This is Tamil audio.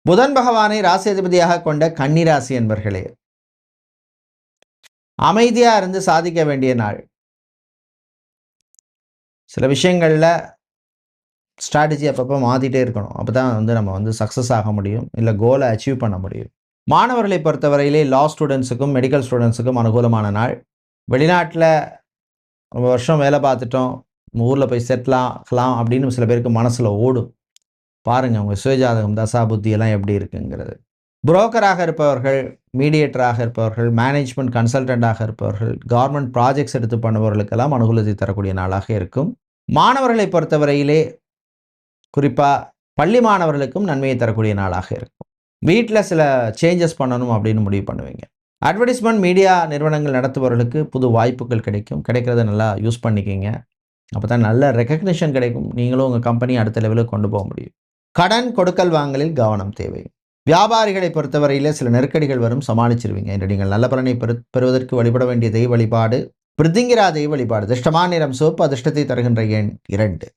புதன் பகவானை ராசியதிபதியாக கொண்ட கன்னிராசி என்பர்களே, அமைதியா இருந்து சாதிக்க வேண்டிய நாள். சில விஷயங்கள்ல ஸ்ட்ராட்டஜி அப்பப்போ மாற்றிட்டே இருக்கணும். அப்போ தான் நம்ம சக்ஸஸ் ஆக முடியும், இல்லை கோலை அச்சீவ் பண்ண முடியும். மாணவர்களை பொறுத்தவரையிலே லா ஸ்டூடெண்ட்ஸுக்கும் மெடிக்கல் ஸ்டூடெண்ட்ஸுக்கும் அனுகூலமான நாள். வெளிநாட்டில் ரொம்ப வருஷம் வேலை பார்த்துட்டோம், ஊரில் போய் செட்டில் ஆகலாம் அப்படின்னு சில பேருக்கு மனசில் ஓடும். பாருங்கள் உங்கள் சுயஜாதகம் தசா புத்தி எல்லாம் எப்படி இருக்குங்கிறது. புரோக்கராக இருப்பவர்கள், மீடியேட்டராக இருப்பவர்கள், மேனேஜ்மெண்ட் கன்சல்டண்ட்டாக இருப்பவர்கள், கவர்மெண்ட் ப்ராஜெக்ட்ஸ் எடுத்து பண்ணுபவர்களுக்கெல்லாம் அனுகூலத்தை தரக்கூடிய நாளாக இருக்கும். மாணவர்களை பொறுத்தவரையிலே குறிப்பாக பள்ளி மாணவர்களுக்கும் நன்மையை தரக்கூடிய நாளாக இருக்கும். வீட்டில் சில சேஞ்சஸ் பண்ணணும் அப்படின்னு முடிவு பண்ணுவீங்க. அட்வர்டைஸ்மெண்ட் மீடியா நிறுவனங்கள் நடத்துபவர்களுக்கு புது வாய்ப்புகள் கிடைக்கும். கிடைக்கிறத நல்லா யூஸ் பண்ணிக்கிங்க. அப்போ தான் நல்ல ரெக்கக்னிஷன் கிடைக்கும். நீங்களும் உங்கள் கம்பெனி அடுத்த லெவலுக்கு கொண்டு போக முடியும். கடன் கொடுக்கல் வாங்கலில் கவனம் தேவை. வியாபாரிகளை பொறுத்தவரையிலே சில நெருக்கடிகள் வரும், சமாளிச்சிருவீங்க. இன்று நீங்கள் நல்ல பலனை பெறுவதற்கு வழிபட வேண்டிய தெய்வ வழிபாடு பிருத்திங்கிரா தெய்வ வழிபாடு. அதிர்ஷ்டமான நிறம் சிவப்பு, அதிர்ஷ்டத்தை தருகின்ற எண் 2.